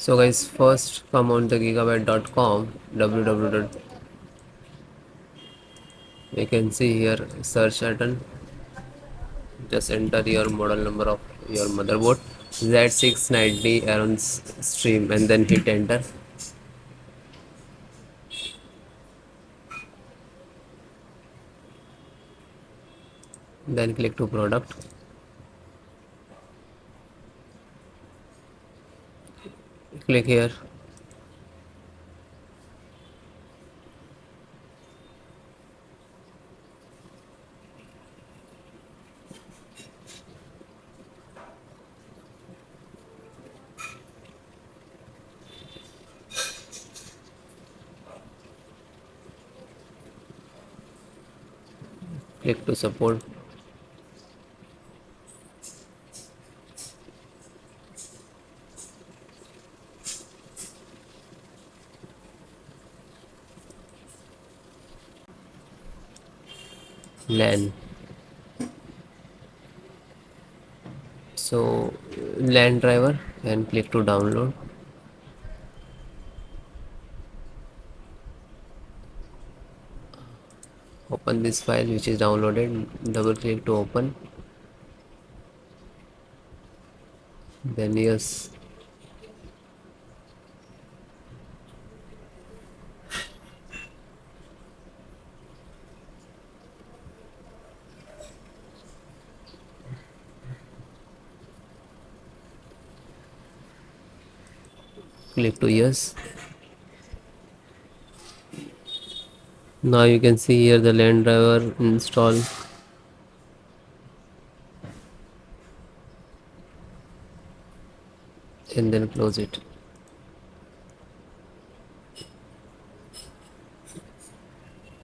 So guys, first come on the gigabyte.com www. You can see here search button. Just enter your model number of your motherboard Z690 AORUS XTREME and then hit enter. Then click to product. Click here. Click to support. LAN. So LAN driver and click to download. Open this file which is downloaded. Double click to open. Then yes. Click to yes. Now you can see here the LAN driver install. And then close it.